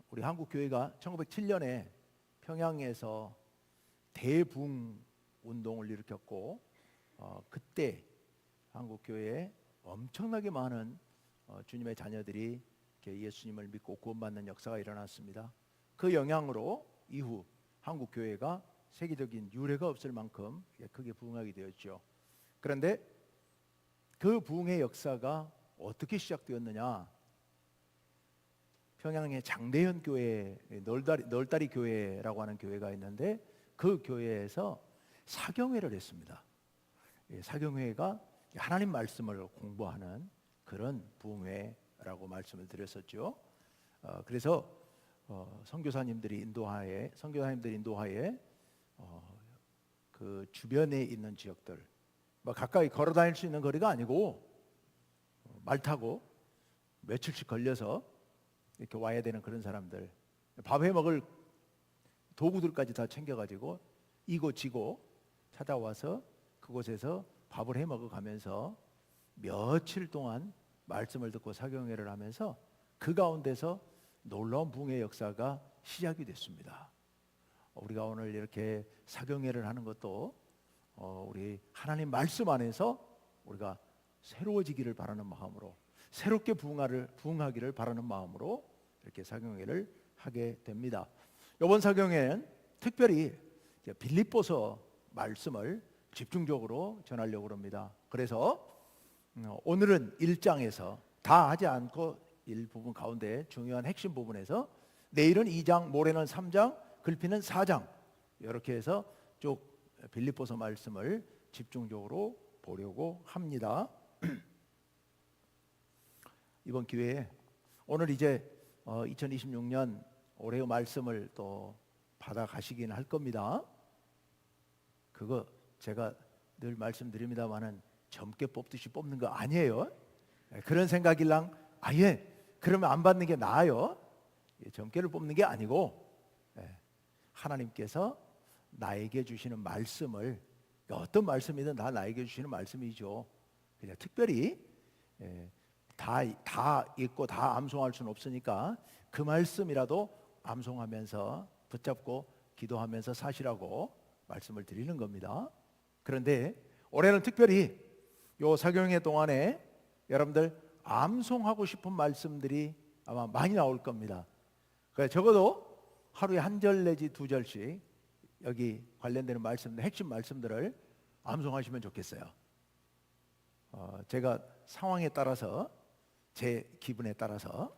우리 한국 교회가 1907년에 평양에서 대부흥 운동을 일으켰고 그때 한국 교회에 엄청나게 많은 주님의 자녀들이 예수님을 믿고 구원받는 역사가 일어났습니다. 그 영향으로 이후 한국 교회가 세계적인 유례가 없을 만큼 크게 부흥하게 되었죠. 그런데 그 부흥의 역사가 어떻게 시작되었느냐? 평양의 장대현 교회, 널다리 교회라고 하는 교회가 있는데 그 교회에서 사경회를 했습니다. 사경회가 하나님 말씀을 공부하는 그런 부흥회라고 말씀을 드렸었죠. 그래서 선교사님들이 인도하에 그 주변에 있는 지역들, 가까이 걸어 다닐 수 있는 거리가 아니고 말 타고 며칠씩 걸려서 이렇게 와야 되는 그런 사람들, 밥 해 먹을 도구들까지 다 챙겨가지고 이고 지고 찾아와서 그곳에서 밥을 해 먹어가면서 며칠 동안 말씀을 듣고 사경회를 하면서 그 가운데서 놀라운 부흥의 역사가 시작이 됐습니다. 우리가 오늘 이렇게 사경회를 하는 것도 우리 하나님 말씀 안에서 우리가 새로워지기를 바라는 마음으로, 새롭게 부흥하기를 바라는 마음으로 이렇게 사경회를 하게 됩니다. 이번 사경회는 특별히 빌립보서 말씀을 집중적으로 전하려고 합니다. 그래서 오늘은 1장에서 다 하지 않고 일부분 가운데 중요한 핵심 부분에서 내일은 2장, 모레는 3장, 글피는 4장 이렇게 해서 쭉 빌립보서 말씀을 집중적으로 보려고 합니다. 이번 기회에 오늘 이제 2026년 올해의 말씀을 또 받아 가시긴 할 겁니다. 그거 제가 늘 말씀드립니다만은 젊게 뽑듯이 뽑는 거 아니에요. 그런 생각일랑 아예 그러면 안 받는 게 나아요. 젊게를 뽑는 게 아니고 하나님께서 나에게 주시는 말씀을, 어떤 말씀이든 다 나에게 주시는 말씀이죠. 그냥 특별히 다 읽고 다 암송할 수는 없으니까 그 말씀이라도 암송하면서 붙잡고 기도하면서 사시라고 말씀을 드리는 겁니다. 그런데 올해는 특별히 요 사경회 동안에 여러분들 암송하고 싶은 말씀들이 아마 많이 나올 겁니다. 그래서 적어도 하루에 한 절 내지 두 절씩 여기 관련되는 말씀들, 핵심 말씀들을 암송하시면 좋겠어요. 제가 상황에 따라서, 제 기분에 따라서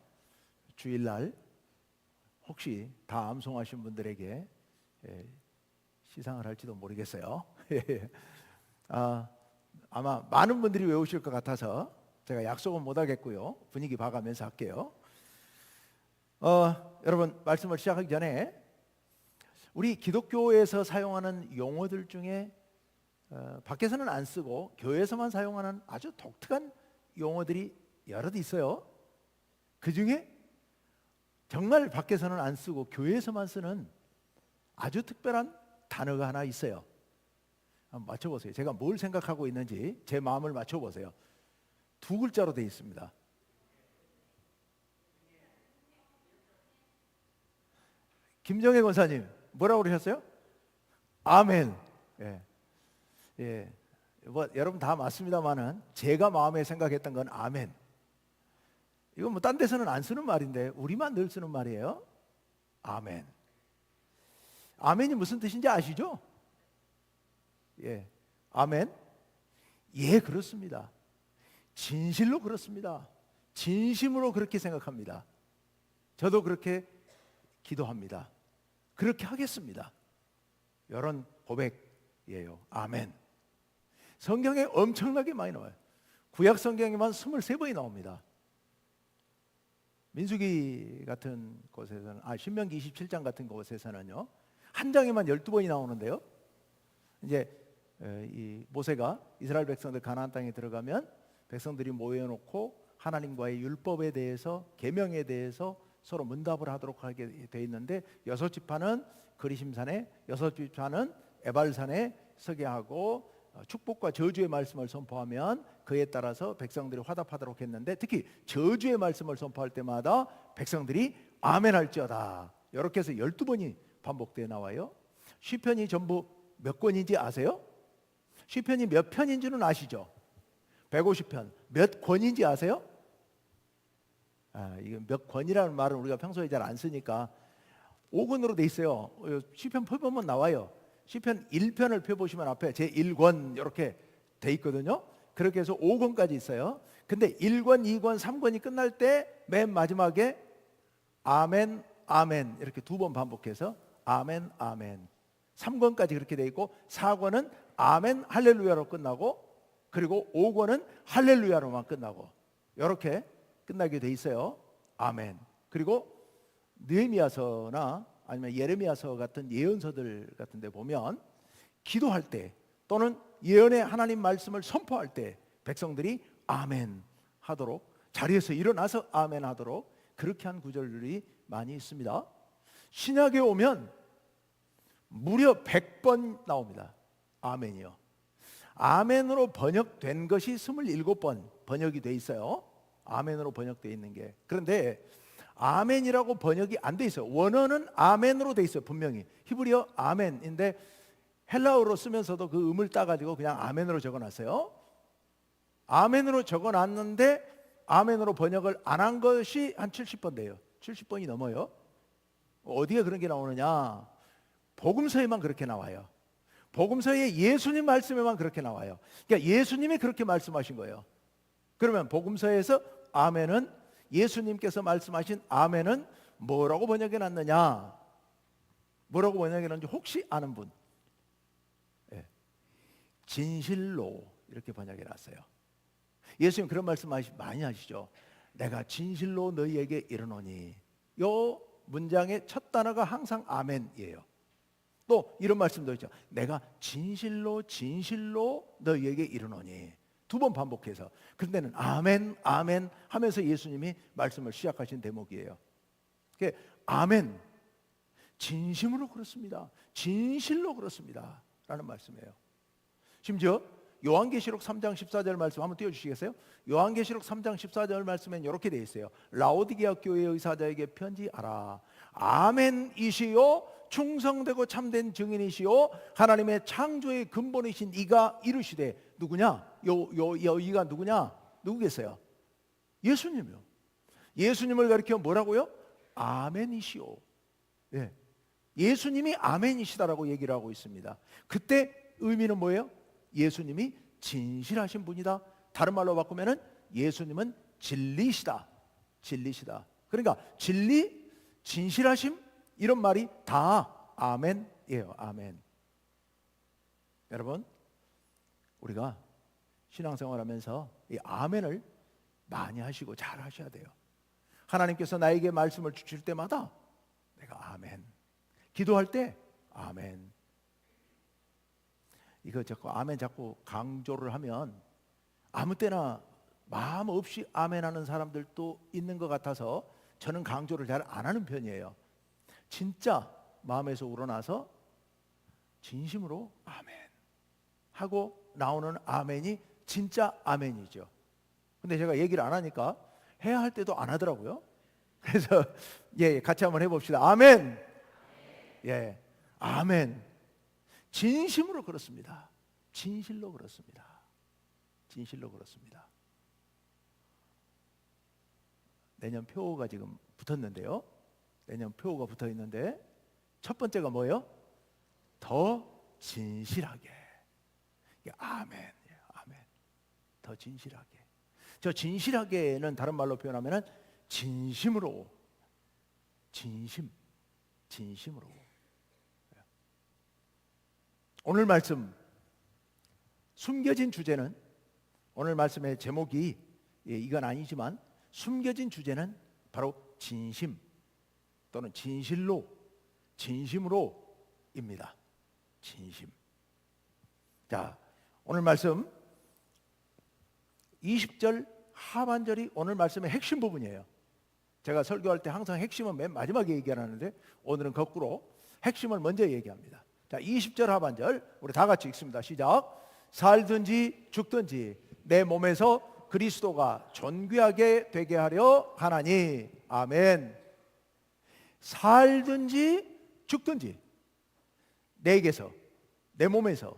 주일날 혹시 다 암송하신 분들에게 시상을 할지도 모르겠어요. 아마 많은 분들이 외우실 것 같아서 제가 약속은 못 하겠고요. 분위기 봐가면서 할게요. 여러분, 말씀을 시작하기 전에 우리 기독교에서 사용하는 용어들 중에 밖에서는 안 쓰고 교회에서만 사용하는 아주 독특한 용어들이 여럿 있어요. 그 중에 정말 밖에서는 안 쓰고 교회에서만 쓰는 아주 특별한 단어가 하나 있어요. 한번 맞춰보세요. 제가 뭘 생각하고 있는지 제 마음을 맞춰보세요. 두 글자로 되어 있습니다. 김정혜 권사님 뭐라고 그러셨어요? 아멘. 여러분 다 맞습니다만은 제가 마음에 생각했던 건 아멘. 이건 딴 데서는 안 쓰는 말인데 우리만 늘 쓰는 말이에요. 아멘. 아멘이 무슨 뜻인지 아시죠? 아멘. 그렇습니다. 진실로 그렇습니다. 진심으로 그렇게 생각합니다. 저도 그렇게 기도합니다. 그렇게 하겠습니다. 이런 고백이에요. 아멘. 성경에 엄청나게 많이 나와요. 구약 성경에만 23번이 나옵니다. 민수기 같은 곳에서는, 신명기 27장 같은 곳에서는요, 한 장에만 12번이 나오는데요. 이제 이 모세가 이스라엘 백성들 가나안 땅에 들어가면 백성들이 모여놓고 하나님과의 율법에 대해서, 계명에 대해서 서로 문답을 하도록 하게 돼 있는데, 6지파는 그리심산에, 6지파는 에발산에 서게 하고 축복과 저주의 말씀을 선포하면 그에 따라서 백성들이 화답하도록 했는데, 특히 저주의 말씀을 선포할 때마다 백성들이 아멘 할지어다, 이렇게 해서 12번이 반복되어 나와요. 시편이 전부 몇 권인지 아세요? 시편이 몇 편인지는 아시죠? 150편. 몇 권인지 아세요? 이게 몇 권이라는 말은 우리가 평소에 잘 안 쓰니까 5권으로 돼 있어요. 시편 펴보면 나와요. 시편 1편을 펴보시면 앞에 제1권 이렇게 돼 있거든요. 그렇게 해서 5권까지 있어요. 근데 1권, 2권, 3권이 끝날 때 맨 마지막에 아멘, 아멘 이렇게 2번 반복해서 아멘, 아멘. 3권까지 그렇게 돼 있고 4권은 아멘, 할렐루야로 끝나고, 그리고 5권은 할렐루야로만 끝나고, 이렇게 끝나게 돼 있어요. 아멘. 그리고 느헤미야서나 아니면 예레미야서 같은 예언서들 같은 데 보면 기도할 때 또는 예언의 하나님 말씀을 선포할 때 백성들이 아멘 하도록, 자리에서 일어나서 아멘 하도록 그렇게 한 구절들이 많이 있습니다. 신약에 오면 무려 100번 나옵니다. 아멘이요. 아멘으로 번역된 것이 27번 번역이 돼 있어요. 아멘으로 번역되어 있는 게. 그런데 아멘이라고 번역이 안 돼 있어요. 원어는 아멘으로 돼 있어요. 분명히 히브리어 아멘인데 헬라어로 쓰면서도 그 음을 따가지고 그냥 아멘으로 적어놨어요. 아멘으로 적어놨는데 아멘으로 번역을 안 한 것이 한 70번 돼요. 70번이 넘어요. 어디에 그런 게 나오느냐? 복음서에만 그렇게 나와요. 복음서에 예수님 말씀에만 그렇게 나와요. 그러니까 예수님이 그렇게 말씀하신 거예요. 그러면 복음서에서 아멘은, 예수님께서 말씀하신 아멘은 뭐라고 번역해 놨느냐? 뭐라고 번역해 놨는지 혹시 아는 분? 네. 진실로 이렇게 번역해 놨어요. 예수님 그런 말씀 많이 하시죠. 내가 진실로 너희에게 이르노니. 요 문장의 첫 단어가 항상 아멘이에요. 또 이런 말씀도 있죠. 내가 진실로 진실로 너희에게 이르노니. 2번 반복해서. 그런데는 아멘 아멘 하면서 예수님이 말씀을 시작하신 대목이에요. 아멘, 진심으로 그렇습니다, 진실로 그렇습니다 라는 말씀이에요. 심지어 요한계시록 3장 14절 말씀 한번 띄워주시겠어요? 요한계시록 3장 14절 말씀엔 이렇게 되어 있어요. 라오디게아 교회의 의사자에게 편지하라. 아멘이시요 충성되고 참된 증인이시요 하나님의 창조의 근본이신 이가 이르시되. 누구냐? 이가 누구냐? 누구겠어요? 예수님이요. 예수님을 가리켜 뭐라고요? 아멘이시오. 예. 예수님이 아멘이시다라고 얘기를 하고 있습니다. 그때 의미는 뭐예요? 예수님이 진실하신 분이다. 다른 말로 바꾸면은 예수님은 진리시다. 진리시다. 그러니까 진리, 진실하심 이런 말이 다 아멘이에요. 아멘. 여러분, 우리가 신앙생활하면서 이 아멘을 많이 하시고 잘 하셔야 돼요. 하나님께서 나에게 말씀을 주실 때마다 내가 아멘. 기도할 때 아멘. 이거 자꾸 아멘 자꾸 강조를 하면 아무 때나 마음 없이 아멘하는 사람들도 있는 것 같아서 저는 강조를 잘 안 하는 편이에요. 진짜 마음에서 우러나서 진심으로 아멘 하고 나오는 아멘이 진짜 아멘이죠. 근데 제가 얘기를 안 하니까 해야 할 때도 안 하더라고요. 그래서 같이 한번 해봅시다. 아멘. 예, 아멘. 진심으로 그렇습니다. 진실로 그렇습니다. 진실로 그렇습니다. 내년 표가 지금 붙었는데요. 내년 표가 붙어 있는데 첫 번째가 뭐예요? 더 진실하게. 아멘. 아멘. 더 진실하게. 저 진실하게는 다른 말로 표현하면은 진심으로. 진심으로. 오늘 말씀 숨겨진 주제는, 오늘 말씀의 제목이 이건 아니지만 숨겨진 주제는 바로 진심 또는 진실로, 진심으로입니다. 진심. 자, 오늘 말씀 20절 하반절이 오늘 말씀의 핵심 부분이에요. 제가 설교할 때 항상 핵심은 맨 마지막에 얘기하는데 오늘은 거꾸로 핵심을 먼저 얘기합니다. 자, 20절 하반절 우리 다 같이 읽습니다. 시작. 살든지 죽든지 내 몸에서 그리스도가 존귀하게 되게 하려 하나니. 아멘. 살든지 죽든지 내게서, 내 몸에서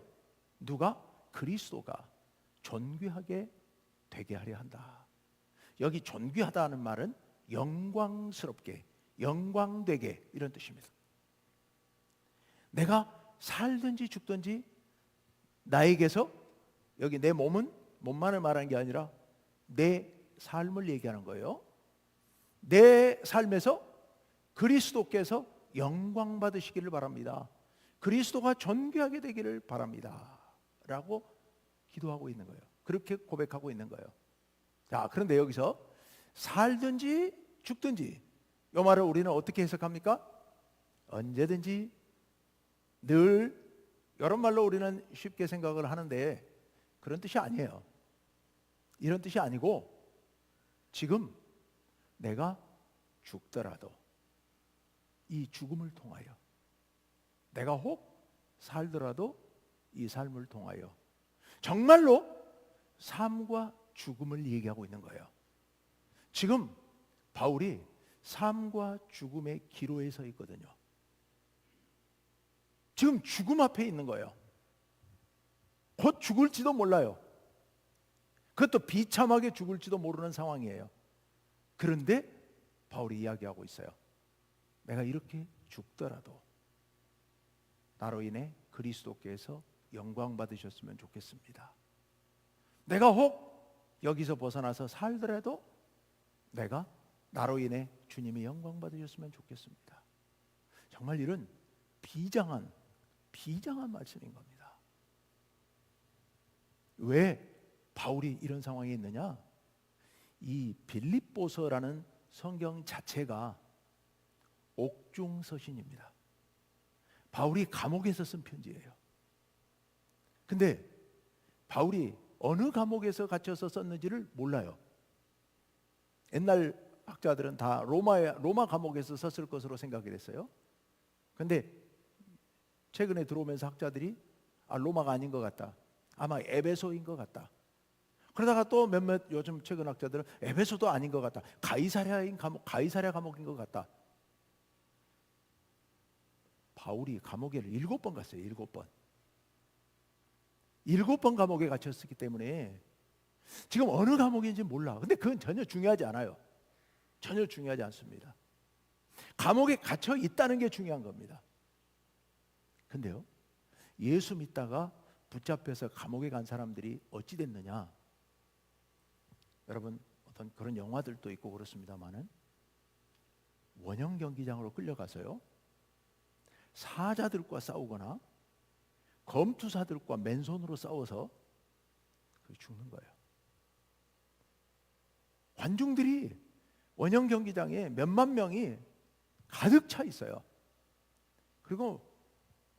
누가? 그리스도가 존귀하게 되게 하려 한다. 여기 존귀하다는 말은 영광스럽게, 영광되게, 이런 뜻입니다. 내가 살든지 죽든지 나에게서, 여기 내 몸만을 말하는 게 아니라 내 삶을 얘기하는 거예요. 내 삶에서 그리스도께서 영광 받으시기를 바랍니다. 그리스도가 존귀하게 되기를 바랍니다 라고 기도하고 있는 거예요. 그렇게 고백하고 있는 거예요. 자, 그런데 여기서 살든지 죽든지, 이 말을 우리는 어떻게 해석합니까? 언제든지, 늘, 이런 말로 우리는 쉽게 생각을 하는데 그런 뜻이 아니에요. 이런 뜻이 아니고, 지금 내가 죽더라도 이 죽음을 통하여, 내가 혹 살더라도 이 삶을 통하여, 정말로 삶과 죽음을 얘기하고 있는 거예요. 지금 바울이 삶과 죽음의 기로에 서 있거든요. 지금 죽음 앞에 있는 거예요. 곧 죽을지도 몰라요. 그것도 비참하게 죽을지도 모르는 상황이에요. 그런데 바울이 이야기하고 있어요. 내가 이렇게 죽더라도 나로 인해 그리스도께서 영광 받으셨으면 좋겠습니다. 내가 혹 여기서 벗어나서 살더라도 내가 나로 인해 주님이 영광 받으셨으면 좋겠습니다. 정말 이런 비장한 말씀인 겁니다. 왜 바울이 이런 상황에 있느냐? 이 빌립보서라는 성경 자체가 옥중서신입니다. 바울이 감옥에서 쓴 편지예요. 근데 바울이 어느 감옥에서 갇혀서 썼는지를 몰라요. 옛날 학자들은 다 로마 감옥에서 썼을 것으로 생각을 했어요. 근데 최근에 들어오면서 학자들이 로마가 아닌 것 같다, 아마 에베소인 것 같다. 그러다가 또 몇몇 요즘 최근 학자들은 에베소도 아닌 것 같다, 가이사랴 감옥인 것 같다. 바울이 감옥에 7번 갔어요. 7번. 7번 감옥에 갇혔기 때문에 지금 어느 감옥인지 몰라. 근데 그건 전혀 중요하지 않아요. 전혀 중요하지 않습니다. 감옥에 갇혀 있다는 게 중요한 겁니다. 근데요, 예수 믿다가 붙잡혀서 감옥에 간 사람들이 어찌 됐느냐? 여러분, 어떤 그런 영화들도 있고 그렇습니다만은 원형 경기장으로 끌려가서요, 사자들과 싸우거나 검투사들과 맨손으로 싸워서 죽는 거예요. 관중들이 원형 경기장에 몇만 명이 가득 차 있어요. 그리고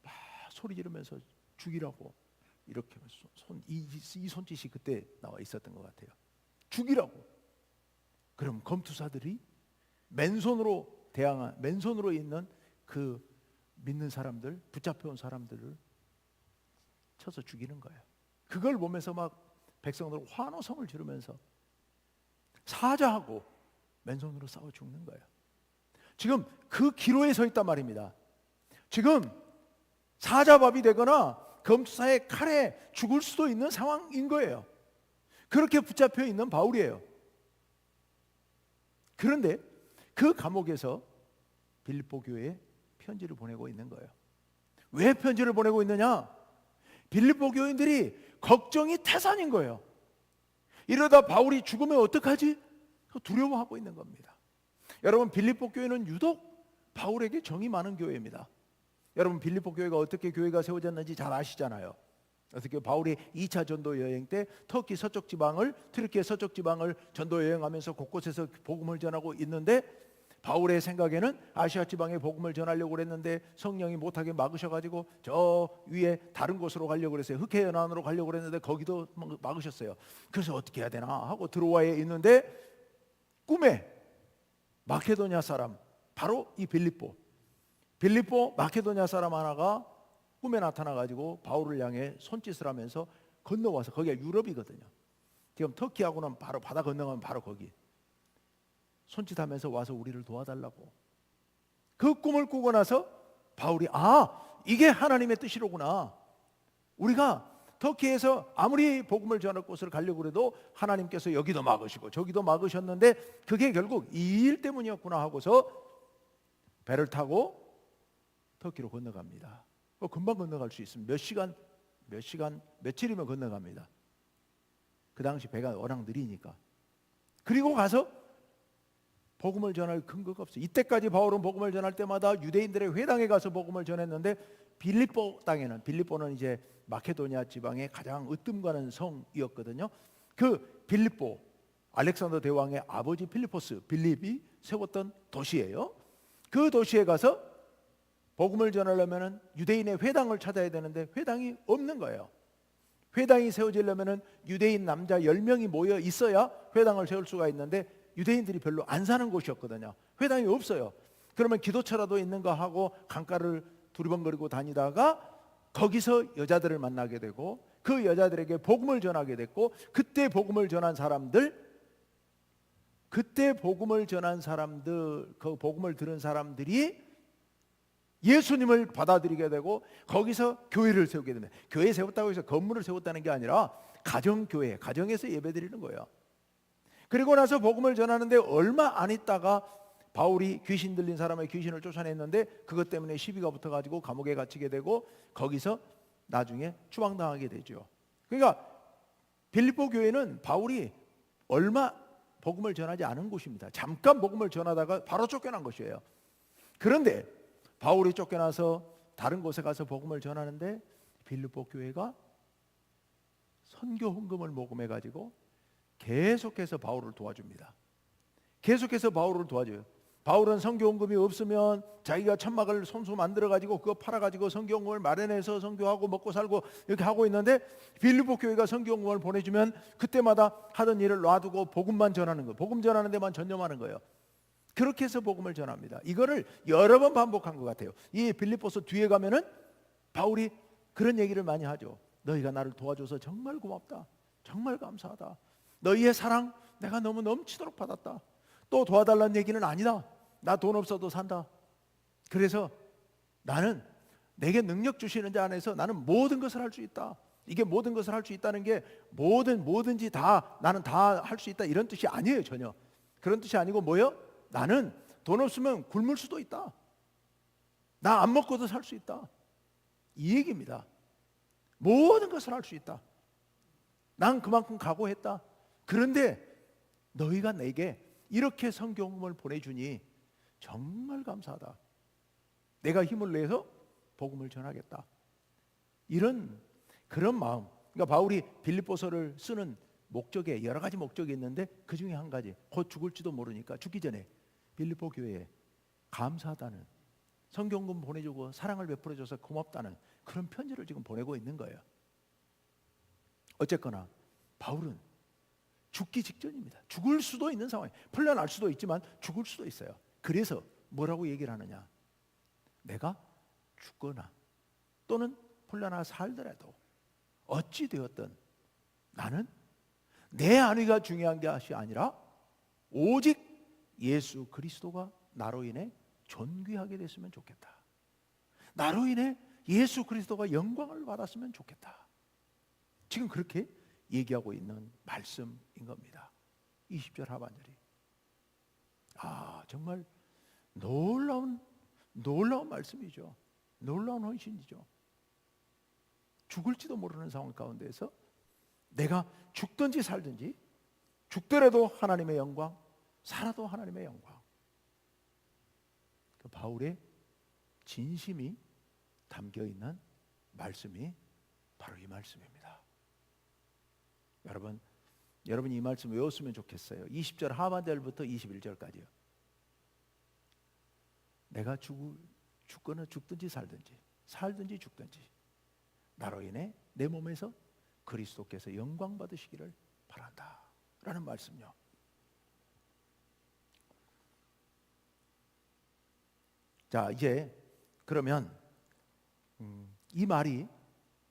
막 소리 지르면서 죽이라고, 이렇게 이 손짓이 그때 나와 있었던 것 같아요. 죽이라고. 그럼 검투사들이 맨손으로 있는 그 믿는 사람들, 붙잡혀온 사람들을 쳐서 죽이는 거예요. 그걸 보면서 막 백성들 환호성을 지르면서 사자하고 맨손으로 싸워 죽는 거예요. 지금 그 기로에 서 있단 말입니다. 지금 사자밥이 되거나 검투사의 칼에 죽을 수도 있는 상황인 거예요. 그렇게 붙잡혀 있는 바울이에요. 그런데 그 감옥에서 빌립보 교회에 편지를 보내고 있는 거예요. 왜 편지를 보내고 있느냐? 빌립보 교인들이 걱정이 태산인 거예요. 이러다 바울이 죽으면 어떡하지? 두려워하고 있는 겁니다. 여러분, 빌립보 교회는 유독 바울에게 정이 많은 교회입니다. 여러분, 빌립보 교회가 어떻게 교회가 세워졌는지 잘 아시잖아요. 어떻게 바울이 2차 전도 여행 때 터키 서쪽 지방을, 트르키예 서쪽 지방을 전도 여행하면서 곳곳에서 복음을 전하고 있는데, 바울의 생각에는 아시아 지방에 복음을 전하려고 그랬는데 성령이 못하게 막으셔가지고 저 위에 다른 곳으로 가려고 그랬어요. 흑해 연안으로 가려고 그랬는데 거기도 막으셨어요. 그래서 어떻게 해야 되나 하고 드로아에 있는데 꿈에 마케도냐 사람, 바로 이 빌립보 마케도냐 사람 하나가 꿈에 나타나가지고 바울을 향해 손짓을 하면서 건너와서, 거기가 유럽이거든요. 지금 터키하고는 바로 바다 건너가면 바로 거기. 손짓하면서 와서 우리를 도와달라고. 그 꿈을 꾸고 나서 바울이 이게 하나님의 뜻이로구나. 우리가 터키에서 아무리 복음을 전할 곳을 가려고 해도 하나님께서 여기도 막으시고 저기도 막으셨는데 그게 결국 이 일 때문이었구나 하고서 배를 타고 터키로 건너갑니다. 금방 건너갈 수 있습니다. 며칠이면 건너갑니다. 그 당시 배가 워낙 느리니까. 그리고 가서 복음을 전할 근거가 없어요. 이때까지 바울은 복음을 전할 때마다 유대인들의 회당에 가서 복음을 전했는데 빌립보는 이제 마케도니아 지방의 가장 으뜸가는 성이었거든요. 그 빌립보, 알렉산더 대왕의 아버지 빌립이 세웠던 도시예요. 그 도시에 가서 복음을 전하려면 유대인의 회당을 찾아야 되는데 회당이 없는 거예요. 회당이 세워지려면 유대인 남자 10명이 모여 있어야 회당을 세울 수가 있는데 유대인들이 별로 안 사는 곳이었거든요. 회당이 없어요. 그러면 기도처라도 있는가 하고 강가를 두리번거리고 다니다가 거기서 여자들을 만나게 되고 그 여자들에게 복음을 전하게 됐고 그때 복음을 전한 사람들, 그 복음을 들은 사람들이 예수님을 받아들이게 되고 거기서 교회를 세우게 됩니다. 교회 세웠다고 해서 건물을 세웠다는 게 아니라 가정교회, 가정에서 예배드리는 거예요. 그리고 나서 복음을 전하는데 얼마 안 있다가 바울이 귀신 들린 사람의 귀신을 쫓아냈는데 그것 때문에 시비가 붙어가지고 감옥에 갇히게 되고 거기서 나중에 추방당하게 되죠. 그러니까 빌립보 교회는 바울이 얼마 복음을 전하지 않은 곳입니다. 잠깐 복음을 전하다가 바로 쫓겨난 것이에요. 그런데 바울이 쫓겨나서 다른 곳에 가서 복음을 전하는데 빌립보 교회가 선교 헌금을 모금해가지고 계속해서 바울을 도와줍니다. 계속해서 바울을 도와줘요. 바울은 선교 헌금이 없으면 자기가 천막을 손수 만들어가지고 그거 팔아가지고 선교 헌금을 마련해서 선교하고 먹고 살고 이렇게 하고 있는데 빌립보 교회가 선교 헌금을 보내주면 그때마다 하던 일을 놔두고 복음만 전하는 거예요. 복음 전하는 데만 전념하는 거예요. 그렇게 해서 복음을 전합니다. 이거를 여러 번 반복한 것 같아요. 이 빌립보서 뒤에 가면은 바울이 그런 얘기를 많이 하죠. 너희가 나를 도와줘서 정말 고맙다. 정말 감사하다. 너희의 사랑 내가 너무 넘치도록 받았다. 또 도와달라는 얘기는 아니다. 나 돈 없어도 산다. 그래서 나는 내게 능력 주시는 자 안에서 나는 모든 것을 할 수 있다. 이게 모든 것을 할 수 있다는 게 뭐든지 다 나는 다 할 수 있다 이런 뜻이 아니에요. 전혀. 그런 뜻이 아니고 뭐예요? 나는 돈 없으면 굶을 수도 있다. 나 안 먹고도 살 수 있다. 이 얘기입니다. 모든 것을 할 수 있다. 난 그만큼 각오했다. 그런데 너희가 내게 이렇게 성경을 보내주니 정말 감사하다. 내가 힘을 내서 복음을 전하겠다. 그런 마음. 그러니까 바울이 빌립보서를 쓰는 목적에 여러 가지 목적이 있는데 그 중에 한 가지, 곧 죽을지도 모르니까 죽기 전에 빌립보 교회에 감사하다는, 성경금 보내주고 사랑을 베풀어줘서 고맙다는 그런 편지를 지금 보내고 있는 거예요. 어쨌거나 바울은 죽기 직전입니다. 죽을 수도 있는 상황, 풀려날 수도 있지만 죽을 수도 있어요. 그래서 뭐라고 얘기를 하느냐? 내가 죽거나 또는 풀려나 살더라도 어찌 되었든 나는 내 안위가 중요한 것이 아니라 오직 예수 그리스도가 나로 인해 존귀하게 됐으면 좋겠다. 나로 인해 예수 그리스도가 영광을 받았으면 좋겠다. 지금 그렇게 얘기하고 있는 말씀인 겁니다. 20절 하반절이. 정말 놀라운 말씀이죠. 놀라운 헌신이죠. 죽을지도 모르는 상황 가운데서 내가 죽든지 살든지, 죽더라도 하나님의 영광, 살아도 하나님의 영광. 그 바울의 진심이 담겨 있는 말씀이 바로 이 말씀입니다. 여러분이 이 말씀 외웠으면 좋겠어요. 20절 하반절부터 21절까지요. 내가 죽거나 죽든지 살든지 죽든지 나로 인해 내 몸에서 그리스도께서 영광 받으시기를 바란다 라는 말씀요. 자, 이제 그러면 이 말이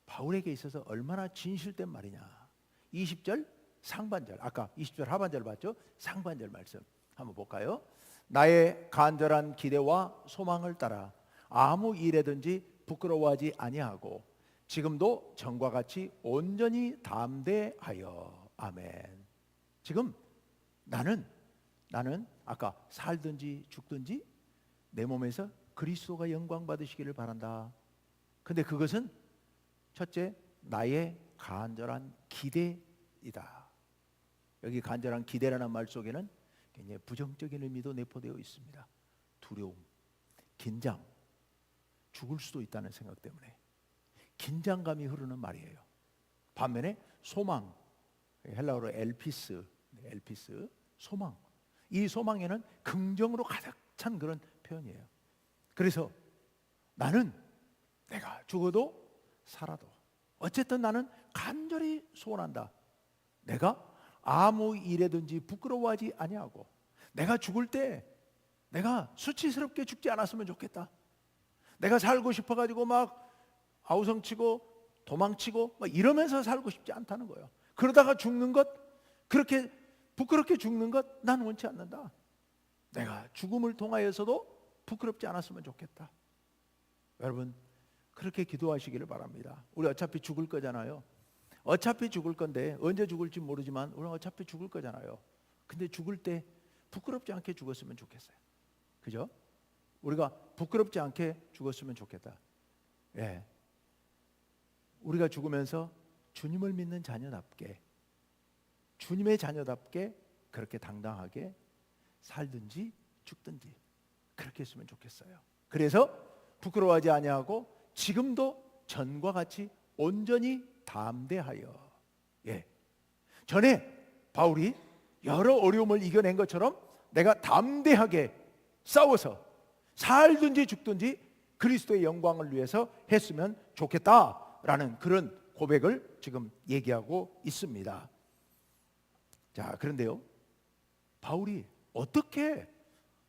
바울에게 있어서 얼마나 진실된 말이냐. 20절 상반절, 아까 20절 하반절 봤죠? 상반절 말씀 한번 볼까요? 나의 간절한 기대와 소망을 따라 아무 일에든지 부끄러워하지 아니하고 지금도 전과 같이 온전히 담대하여. 아멘. 지금 나는 아까 살든지 죽든지 내 몸에서 그리스도가 영광 받으시기를 바란다. 근데 그것은 첫째, 나의 간절한 기대이다. 여기 간절한 기대라는 말 속에는 굉장히 부정적인 의미도 내포되어 있습니다. 두려움, 긴장, 죽을 수도 있다는 생각 때문에 긴장감이 흐르는 말이에요. 반면에 소망, 헬라어로 엘피스, 소망. 이 소망에는 긍정으로 가득 찬 그런 표현이에요. 그래서 나는 내가 죽어도 살아도 어쨌든 나는 간절히 소원한다. 내가 아무 일에든지 부끄러워하지 아니하고 내가 죽을 때 내가 수치스럽게 죽지 않았으면 좋겠다. 내가 살고 싶어가지고 막 아우성치고 도망치고 막 이러면서 살고 싶지 않다는 거예요. 그러다가 죽는 것, 그렇게 부끄럽게 죽는 것 난 원치 않는다. 내가 죽음을 통하여서도 부끄럽지 않았으면 좋겠다. 여러분 그렇게 기도하시기를 바랍니다. 우리 어차피 죽을 거잖아요. 어차피 죽을 건데 언제 죽을지 모르지만 우리는 어차피 죽을 거잖아요. 근데 죽을 때 부끄럽지 않게 죽었으면 좋겠어요. 그죠? 우리가 부끄럽지 않게 죽었으면 좋겠다. 예. 우리가 죽으면서 주님을 믿는 자녀답게, 주님의 자녀답게 그렇게 당당하게 살든지 죽든지 그렇게 했으면 좋겠어요. 그래서 부끄러워하지 아니하고 지금도 전과 같이 온전히 담대하여. 예. 전에 바울이 여러 어려움을 이겨낸 것처럼 내가 담대하게 싸워서 살든지 죽든지 그리스도의 영광을 위해서 했으면 좋겠다라는 그런 고백을 지금 얘기하고 있습니다. 자, 그런데요, 바울이 어떻게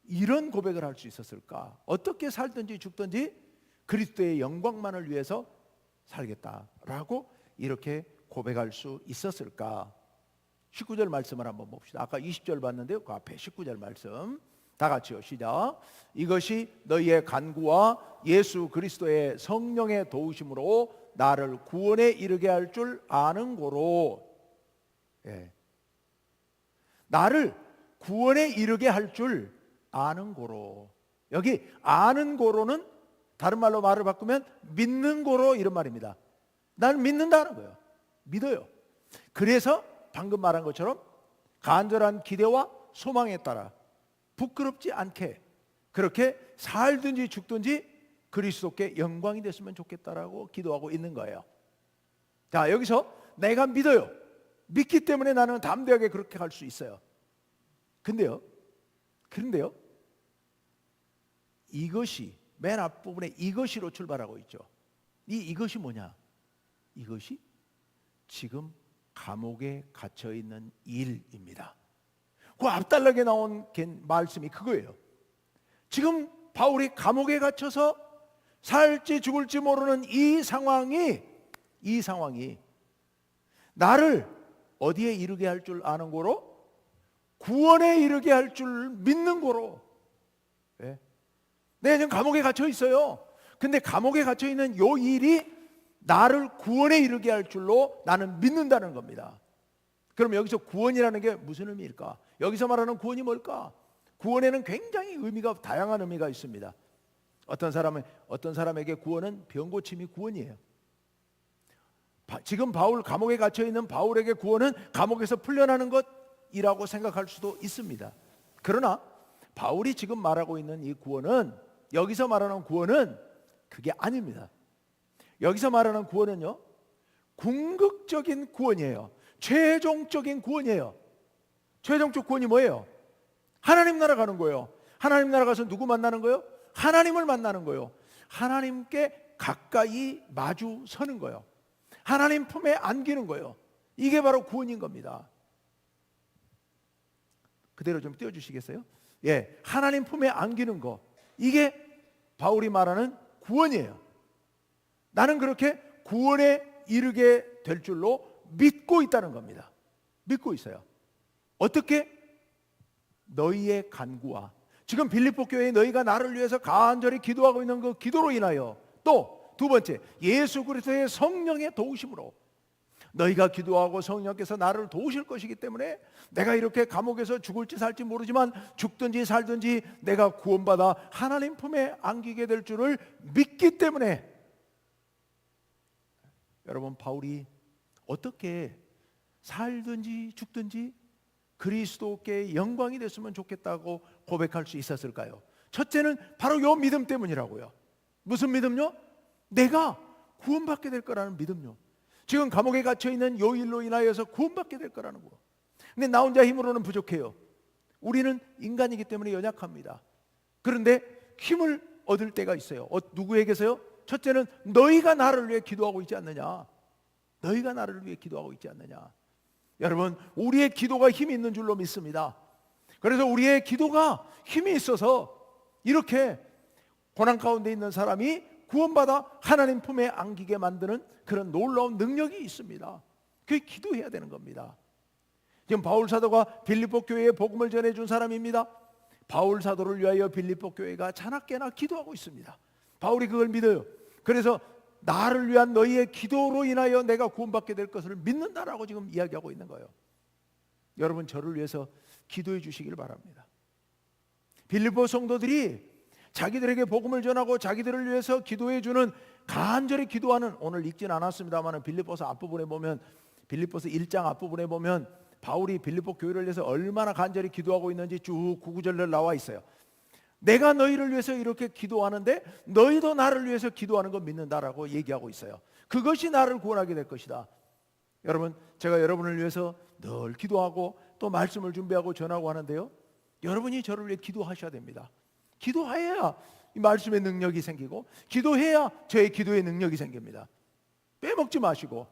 이런 고백을 할 수 있었을까? 어떻게 살든지 죽든지 그리스도의 영광만을 위해서 살겠다라고 이렇게 고백할 수 있었을까? 19절 말씀을 한번 봅시다. 아까 20절 봤는데요, 그 앞에 19절 말씀 다 같이요, 시작. 이것이 너희의 간구와 예수 그리스도의 성령의 도우심으로 나를 구원에 이르게 할 줄 아는 고로. 예. 나를 구원에 이르게 할 줄 아는 고로. 여기 아는 고로는 다른 말로 말을 바꾸면 믿는 고로 이런 말입니다. 나는 믿는다는 거예요. 믿어요. 그래서 방금 말한 것처럼 간절한 기대와 소망에 따라 부끄럽지 않게 그렇게 살든지 죽든지 그리스도께 영광이 됐으면 좋겠다라고 기도하고 있는 거예요. 자, 여기서 내가 믿어요. 믿기 때문에 나는 담대하게 그렇게 갈 수 있어요. 그런데요, 이것이 맨 앞부분에 이것이로 출발하고 있죠. 이것이 뭐냐? 이것이 지금 감옥에 갇혀 있는 일입니다. 그 앞달락에 나온 말씀이 그거예요. 지금 바울이 감옥에 갇혀서 살지 죽을지 모르는 이 상황이 나를 어디에 이르게 할 줄 아는 고로? 구원에 이르게 할 줄 믿는 고로. 네? 내가 지금 감옥에 갇혀 있어요. 근데 감옥에 갇혀 있는 요 일이 나를 구원에 이르게 할 줄로 나는 믿는다는 겁니다. 그럼 여기서 구원이라는 게 무슨 의미일까? 여기서 말하는 구원이 뭘까? 구원에는 굉장히 의미가 다양한 의미가 있습니다. 어떤 사람에게 구원은 병 고침이 구원이에요. 지금 바울 감옥에 갇혀 있는 바울에게 구원은 감옥에서 풀려나는 것이라고 생각할 수도 있습니다. 그러나 바울이 지금 말하고 있는 이 구원은, 여기서 말하는 구원은 그게 아닙니다. 여기서 말하는 구원은요, 궁극적인 구원이에요. 최종적인 구원이에요. 최종적 구원이 뭐예요? 하나님 나라 가는 거예요. 하나님 나라 가서 누구 만나는 거예요? 하나님을 만나는 거예요. 하나님께 가까이 마주 서는 거예요. 하나님 품에 안기는 거예요. 이게 바로 구원인 겁니다. 그대로 좀 띄워주시겠어요? 예, 하나님 품에 안기는 거, 이게 바울이 말하는 구원이에요. 나는 그렇게 구원에 이르게 될 줄로 믿고 있다는 겁니다. 믿고 있어요. 어떻게? 너희의 간구와 지금 빌립보 교회에 너희가 나를 위해서 간절히 기도하고 있는 그 기도로 인하여, 또 두 번째, 예수 그리스도의 성령의 도우심으로 너희가 기도하고 성령께서 나를 도우실 것이기 때문에 내가 이렇게 감옥에서 죽을지 살지 모르지만 죽든지 살든지 내가 구원받아 하나님 품에 안기게 될 줄을 믿기 때문에. 여러분, 바울이 어떻게 살든지 죽든지 그리스도께 영광이 됐으면 좋겠다고 고백할 수 있었을까요? 첫째는 바로 요 믿음 때문이라고요. 무슨 믿음요? 내가 구원받게 될 거라는 믿음요. 지금 감옥에 갇혀있는 요 일로 인하여서 구원받게 될 거라는 거. 근데 나 혼자 힘으로는 부족해요. 우리는 인간이기 때문에 연약합니다. 그런데 힘을 얻을 때가 있어요. 누구에게서요? 첫째는 너희가 나를 위해 기도하고 있지 않느냐. 너희가 나를 위해 기도하고 있지 않느냐. 여러분, 우리의 기도가 힘이 있는 줄로 믿습니다. 그래서 우리의 기도가 힘이 있어서 이렇게 고난 가운데 있는 사람이 구원받아 하나님 품에 안기게 만드는 그런 놀라운 능력이 있습니다. 그게 기도해야 되는 겁니다. 지금 바울 사도가 빌립보 교회에 복음을 전해준 사람입니다. 바울 사도를 위하여 빌립보 교회가 자나깨나 기도하고 있습니다. 바울이 그걸 믿어요. 그래서 나를 위한 너희의 기도로 인하여 내가 구원받게 될 것을 믿는다라고 지금 이야기하고 있는 거예요. 여러분, 저를 위해서 기도해 주시길 바랍니다. 빌립보 성도들이 자기들에게 복음을 전하고 자기들을 위해서 기도해 주는, 간절히 기도하는, 오늘 읽진 않았습니다만 빌립보서 앞부분에 보면, 빌립보서 1장 앞부분에 보면 바울이 빌립보 교회를 위해서 얼마나 간절히 기도하고 있는지 쭉 구구절절 나와 있어요. 내가 너희를 위해서 이렇게 기도하는데 너희도 나를 위해서 기도하는 거 믿는다라고 얘기하고 있어요. 그것이 나를 구원하게 될 것이다. 여러분, 제가 여러분을 위해서 늘 기도하고 또 말씀을 준비하고 전하고 하는데요, 여러분이 저를 위해 기도하셔야 됩니다. 기도해야 이 말씀의 능력이 생기고, 기도해야 저의 기도의 능력이 생깁니다. 빼먹지 마시고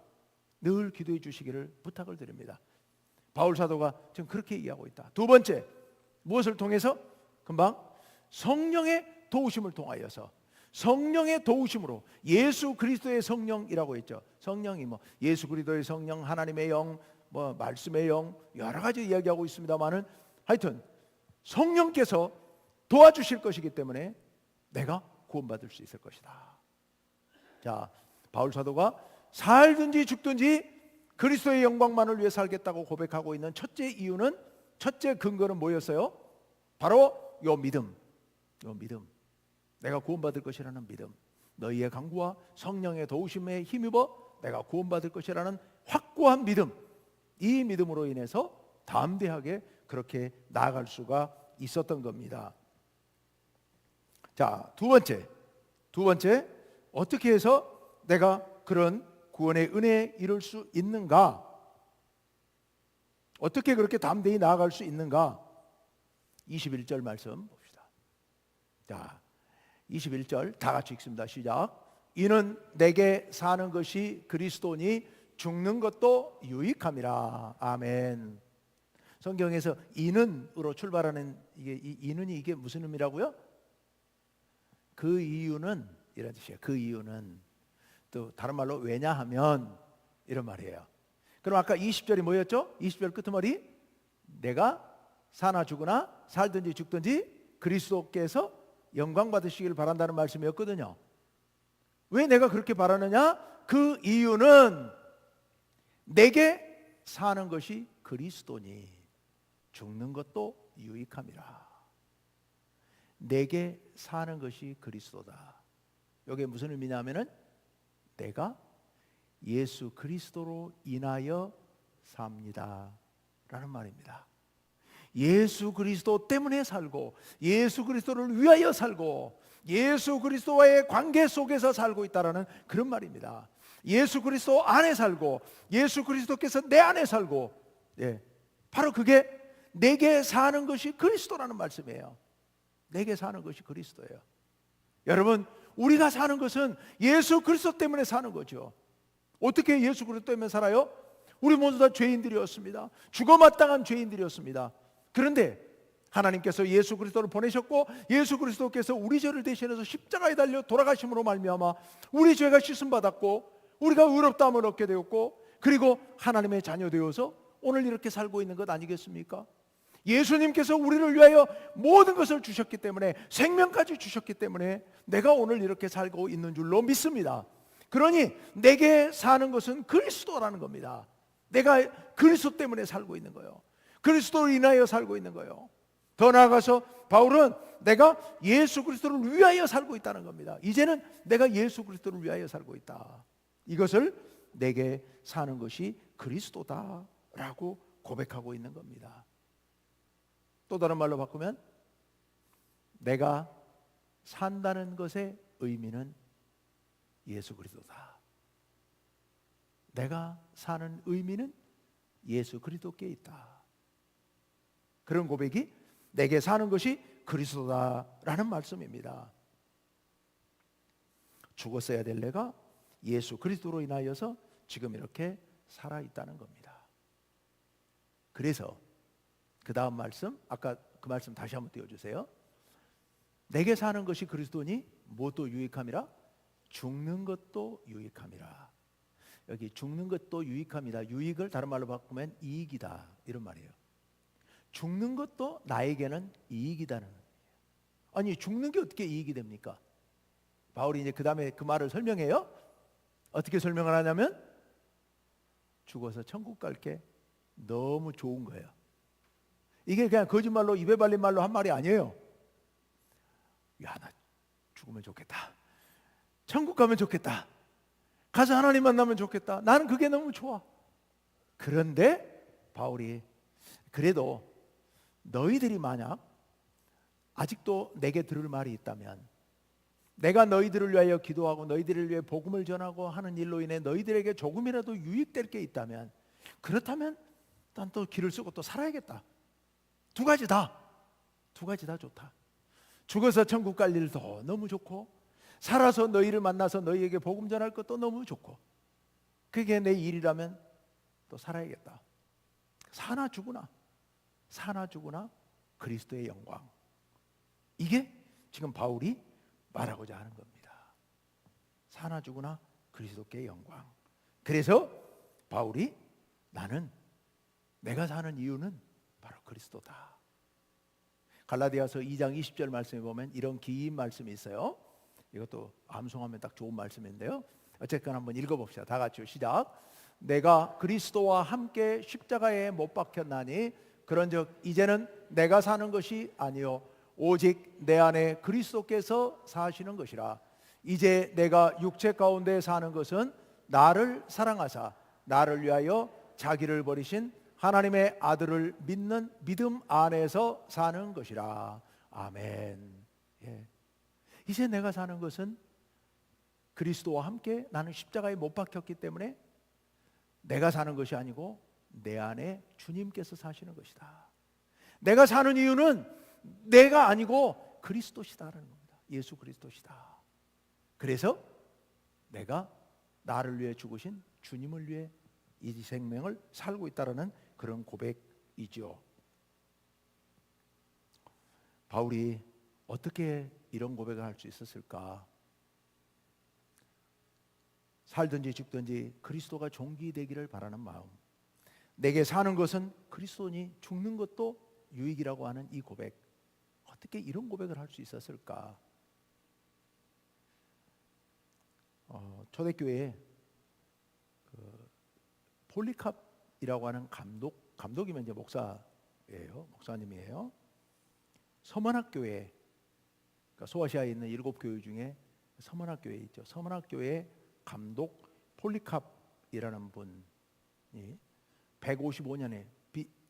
늘 기도해 주시기를 부탁을 드립니다. 바울 사도가 지금 그렇게 얘기하고 있다. 두 번째, 무엇을 통해서? 금방 성령의 도우심을 통하여서, 성령의 도우심으로, 예수 그리스도의 성령이라고 했죠. 성령이 뭐 예수 그리스도의 성령, 하나님의 영, 뭐 말씀의 영, 여러 가지 이야기하고 있습니다만은 하여튼 성령께서 도와주실 것이기 때문에 내가 구원받을 수 있을 것이다. 자, 바울 사도가 살든지 죽든지 그리스도의 영광만을 위해 살겠다고 고백하고 있는 첫째 이유는, 첫째 근거는 뭐였어요? 바로 요 믿음. 요 믿음. 내가 구원받을 것이라는 믿음. 너희의 강구와 성령의 도우심에 힘입어 내가 구원받을 것이라는 확고한 믿음. 이 믿음으로 인해서 담대하게 그렇게 나아갈 수가 있었던 겁니다. 자, 두 번째, 어떻게 해서 내가 그런 구원의 은혜에 이룰 수 있는가? 어떻게 그렇게 담대히 나아갈 수 있는가? 21절 말씀 봅시다. 자, 21절 다 같이 읽습니다. 시작. 이는 내게 사는 것이 그리스도니 죽는 것도 유익함이라. 아멘. 성경에서 이는으로 출발하는 이 이는이 이게 무슨 의미라고요? 그 이유는 이런 뜻이에요. 그 이유는, 또 다른 말로 왜냐하면, 이런 말이에요. 그럼 아까 20절이 뭐였죠? 20절 끝머리, 내가 사나 죽으나 살든지 죽든지 그리스도께서 영광 받으시길 바란다는 말씀이었거든요. 왜 내가 그렇게 바라느냐? 그 이유는 내게 사는 것이 그리스도니 죽는 것도 유익함이라. 내게 사는 것이 그리스도다. 이게 무슨 의미냐면은 내가 예수 그리스도로 인하여 삽니다 라는 말입니다. 예수 그리스도 때문에 살고, 예수 그리스도를 위하여 살고, 예수 그리스도와의 관계 속에서 살고 있다라는 그런 말입니다. 예수 그리스도 안에 살고, 예수 그리스도께서 내 안에 살고, 바로 그게 내게 사는 것이 그리스도라는 말씀이에요. 내게 사는 것이 그리스도예요. 여러분, 우리가 사는 것은 예수 그리스도 때문에 사는 거죠. 어떻게 예수 그리스도 때문에 살아요? 우리 모두 다 죄인들이었습니다. 죽어 마땅한 죄인들이었습니다. 그런데 하나님께서 예수 그리스도를 보내셨고, 예수 그리스도께서 우리 죄를 대신해서 십자가에 달려 돌아가심으로 말미암아 우리 죄가 씻음 받았고, 우리가 의롭다함을 얻게 되었고, 그리고 하나님의 자녀 되어서 오늘 이렇게 살고 있는 것 아니겠습니까? 예수님께서 우리를 위하여 모든 것을 주셨기 때문에, 생명까지 주셨기 때문에 내가 오늘 이렇게 살고 있는 줄로 믿습니다. 그러니 내게 사는 것은 그리스도라는 겁니다. 내가 그리스도 때문에 살고 있는 거예요. 그리스도로 인하여 살고 있는 거예요. 더 나아가서 바울은 내가 예수 그리스도를 위하여 살고 있다는 겁니다. 이제는 내가 예수 그리스도를 위하여 살고 있다. 이것을 내게 사는 것이 그리스도다라고 고백하고 있는 겁니다. 또 다른 말로 바꾸면 내가 산다는 것의 의미는 예수 그리스도다. 내가 사는 의미는 예수 그리스도께 있다. 그런 고백이 내게 사는 것이 그리스도다라는 말씀입니다. 죽었어야 될 내가 예수 그리스도로 인하여서 지금 이렇게 살아있다는 겁니다. 그래서 그 다음 말씀, 아까 그 말씀 다시 한번 띄워주세요. 내게 사는 것이 그리스도니 무엇도 유익함이라? 죽는 것도 유익함이라. 여기 죽는 것도 유익함이다. 유익을 다른 말로 바꾸면 이익이다, 이런 말이에요. 죽는 것도 나에게는 이익이다는 거예요. 아니, 죽는 게 어떻게 이익이 됩니까? 바울이 이제 그 다음에 그 말을 설명해요. 어떻게 설명을 하냐면 죽어서 천국 갈게 너무 좋은 거예요. 이게 그냥 거짓말로 입에 발린 말로 한 말이 아니에요. 야, 나 죽으면 좋겠다. 천국 가면 좋겠다. 가서 하나님 만나면 좋겠다. 나는 그게 너무 좋아. 그런데 바울이 그래도 너희들이 만약 아직도 내게 들을 말이 있다면, 내가 너희들을 위하여 기도하고 너희들을 위해 복음을 전하고 하는 일로 인해 너희들에게 조금이라도 유익될 게 있다면, 그렇다면 난 또 길을 쓰고 또 살아야겠다. 두 가지 다 좋다. 죽어서 천국 갈 일도 너무 좋고, 살아서 너희를 만나서 너희에게 복음 전할 것도 너무 좋고, 그게 내 일이라면 또 살아야겠다. 사나 죽으나 그리스도의 영광. 이게 지금 바울이 말하고자 하는 겁니다. 사나 죽으나 그리스도께 영광. 그래서 바울이 내가 사는 이유는 바로 그리스도다. 갈라디아서 2장 20절 말씀에 보면 이런 긴 말씀이 있어요. 이것도 암송하면 딱 좋은 말씀인데요. 어쨌거나 한번 읽어봅시다. 다 같이요. 시작. 내가 그리스도와 함께 십자가에 못 박혔나니 그런즉 이제는 내가 사는 것이 아니요 오직 내 안에 그리스도께서 사시는 것이라. 이제 내가 육체 가운데 사는 것은 나를 사랑하사 나를 위하여 자기를 버리신 하나님의 아들을 믿는 믿음 안에서 사는 것이라. 아멘. 예. 이제 내가 사는 것은 그리스도와 함께 나는 십자가에 못 박혔기 때문에 내가 사는 것이 아니고 내 안에 주님께서 사시는 것이다. 내가 사는 이유는 내가 아니고 그리스도시다라는 겁니다. 예수 그리스도시다. 그래서 내가 나를 위해 죽으신 주님을 위해 이 생명을 살고 있다라는 그런 고백이죠. 바울이 어떻게 이런 고백을 할 수 있었을까? 살든지 죽든지 그리스도가 존귀되기를 바라는 마음. 내게 사는 것은 그리스도니 죽는 것도 유익이라고 하는 이 고백. 어떻게 이런 고백을 할 수 있었을까? 초대교회에 폴리캅이라고 하는 감독이면 이제 목사예요. 목사님이에요. 서문학교회, 그러니까 소아시아에 있는 7교회 중에 서문학교회 있죠. 서문학교회 감독 폴리캅이라는 분이 155년에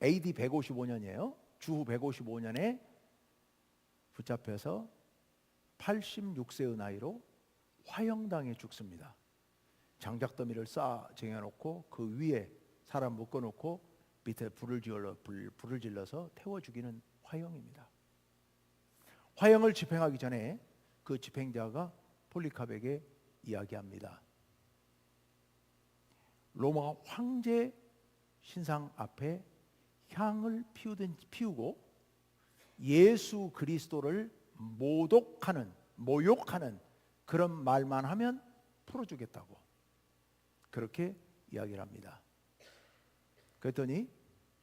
AD 155년이에요. 주후 155년에 붙잡혀서 86세의 나이로 화형당해 죽습니다. 장작더미를 쌓아 쟁여놓고 그 위에 사람 묶어놓고 밑에 불을 질러서 태워 죽이는 화형입니다. 화형을 집행하기 전에 그 집행자가 폴리캅에게 이야기합니다. 로마 황제 신상 앞에 향을 피우고 예수 그리스도를 모욕하는 그런 말만 하면 풀어주겠다고 그렇게 이야기를 합니다. 그랬더니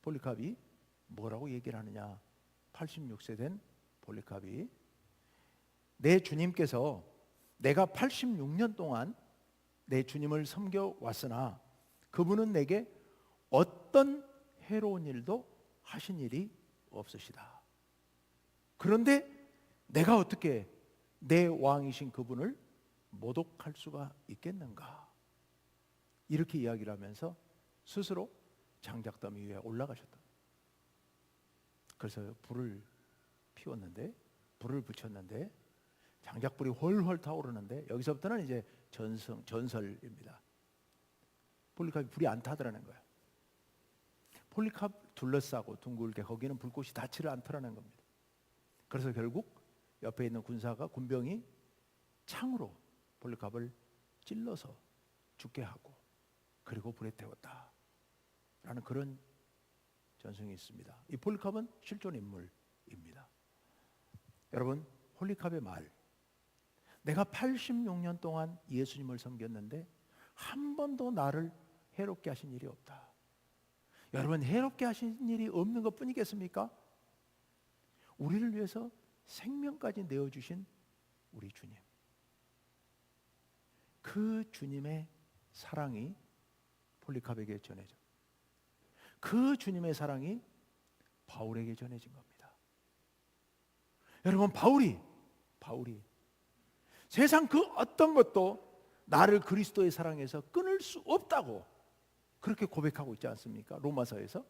폴리캅이 뭐라고 얘기를 하느냐? 86세 된 폴리캅이 내 주님께서 내가 86년 동안 내 주님을 섬겨왔으나 그분은 내게 어떤 해로운 일도 하신 일이 없으시다. 그런데 내가 어떻게 내 왕이신 그분을 모독할 수가 있겠는가? 이렇게 이야기를 하면서 스스로 장작더미 위에 올라가셨다. 그래서 불을 피웠는데, 불을 붙였는데 장작불이 훨훨 타오르는데, 여기서부터는 이제 전설입니다. 폴리캅이 불이 안 타더라는 거예요. 폴리캅 둘러싸고 둥글게 거기는 불꽃이 닿지를 않더라는 겁니다. 그래서 결국 옆에 있는 군병이 창으로 폴리캅을 찔러서 죽게 하고 그리고 불에 태웠다 라는 그런 전승이 있습니다. 이 폴리캅은 실존 인물입니다. 여러분, 폴리캅의 말, 내가 86년 동안 예수님을 섬겼는데 한 번도 나를 해롭게 하신 일이 없다. 여러분, 해롭게 하신 일이 없는 것 뿐이겠습니까? 우리를 위해서 생명까지 내어주신 우리 주님, 그 주님의 사랑이 폴리캅에게 전해져, 그 주님의 사랑이 바울에게 전해진 겁니다. 여러분, 바울이 세상 그 어떤 것도 나를 그리스도의 사랑에서 끊을 수 없다고 그렇게 고백하고 있지 않습니까? 로마서에서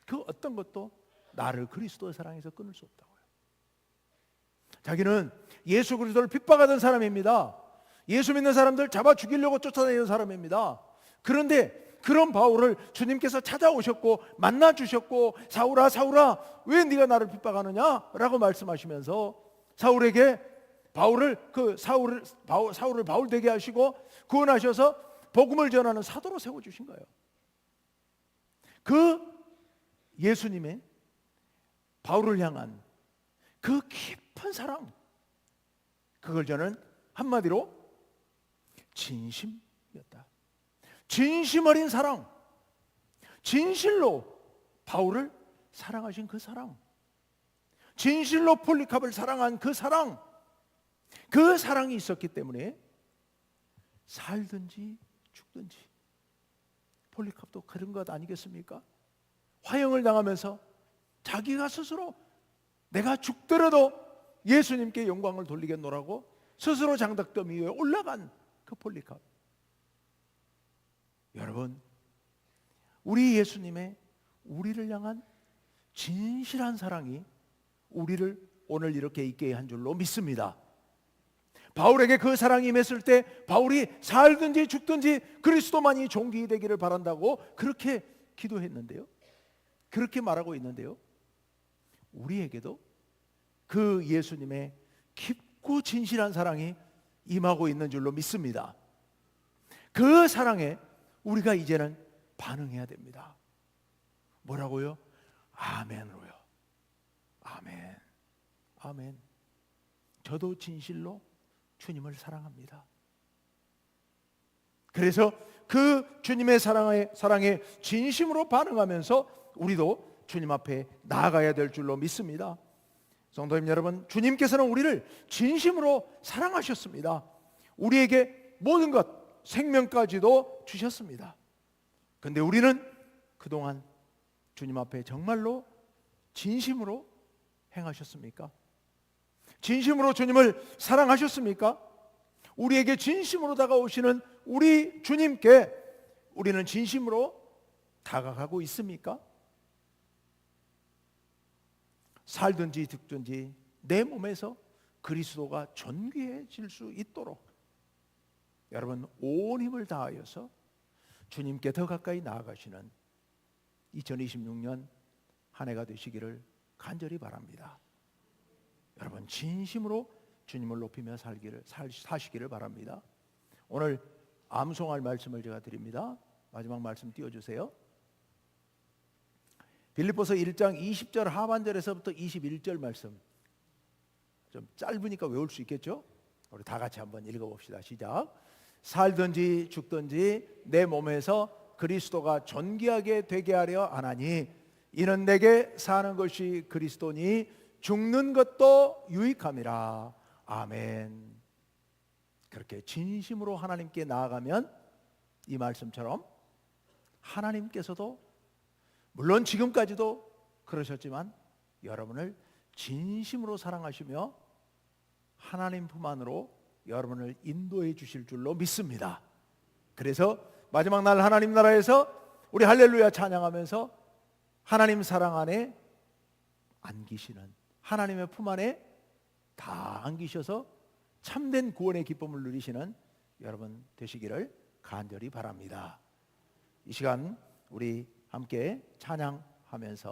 그 어떤 것도 나를 그리스도의 사랑에서 끊을 수 없다고요. 자기는 예수 그리스도를 핍박하던 사람입니다. 예수 믿는 사람들 잡아 죽이려고 쫓아다니는 사람입니다. 그런데 그런 바울을 주님께서 찾아오셨고 만나 주셨고, 사울아 사울아 왜 네가 나를 핍박하느냐 라고 말씀하시면서 사울을 바울 되게 하시고 구원하셔서 복음을 전하는 사도로 세워주신 거예요. 그 예수님의 바울을 향한 그 깊은 사랑, 그걸 저는 한마디로 진심이었다. 진심 어린 사랑, 진실로 바울을 사랑하신 그 사랑, 진실로 폴리캅을 사랑한 그 사랑, 그 사랑이 있었기 때문에 살든지 죽든지, 폴리캅도 그런 것 아니겠습니까? 화형을 당하면서 자기가 스스로 내가 죽더라도 예수님께 영광을 돌리겠노라고 스스로 장작더미 위에 올라간 그 폴리캅. 여러분, 우리 예수님의 우리를 향한 진실한 사랑이 우리를 오늘 이렇게 있게 한 줄로 믿습니다. 바울에게 그 사랑이 임했을 때 바울이 살든지 죽든지 그리스도만이 존귀 되기를 바란다고 그렇게 기도했는데요, 그렇게 말하고 있는데요, 우리에게도 그 예수님의 깊고 진실한 사랑이 임하고 있는 줄로 믿습니다. 그 사랑에 우리가 이제는 반응해야 됩니다. 뭐라고요? 아멘으로요. 아멘. 아멘. 저도 진실로 주님을 사랑합니다. 그래서 그 주님의 사랑에 진심으로 반응하면서 우리도 주님 앞에 나아가야 될 줄로 믿습니다. 성도님 여러분, 주님께서는 우리를 진심으로 사랑하셨습니다. 우리에게 모든 것, 생명까지도 주셨습니다. 그런데 우리는 그동안 주님 앞에 정말로 진심으로 행하셨습니까? 진심으로 주님을 사랑하셨습니까? 우리에게 진심으로 다가오시는 우리 주님께 우리는 진심으로 다가가고 있습니까? 살든지 죽든지 내 몸에서 그리스도가 존귀해질 수 있도록 여러분 온 힘을 다하여서 주님께 더 가까이 나아가시는 2026년 한 해가 되시기를 간절히 바랍니다. 여러분 진심으로 주님을 높이며 사시기를 바랍니다. 오늘 암송할 말씀을 제가 드립니다. 마지막 말씀 띄워주세요. 빌립보서 1장 20절 하반절에서부터 21절 말씀, 좀 짧으니까 외울 수 있겠죠? 우리 다 같이 한번 읽어봅시다. 시작. 살든지 죽든지 내 몸에서 그리스도가 존귀하게 되게 하려 하나니 이는 내게 사는 것이 그리스도니 죽는 것도 유익함이라. 아멘. 그렇게 진심으로 하나님께 나아가면 이 말씀처럼 하나님께서도 물론 지금까지도 그러셨지만 여러분을 진심으로 사랑하시며 하나님 품 안으로 여러분을 인도해 주실 줄로 믿습니다. 그래서 마지막 날 하나님 나라에서 우리 할렐루야 찬양하면서 하나님 사랑 안에 안기시는, 하나님의 품 안에 다 안기셔서 참된 구원의 기쁨을 누리시는 여러분 되시기를 간절히 바랍니다. 이 시간 우리 함께 찬양하면서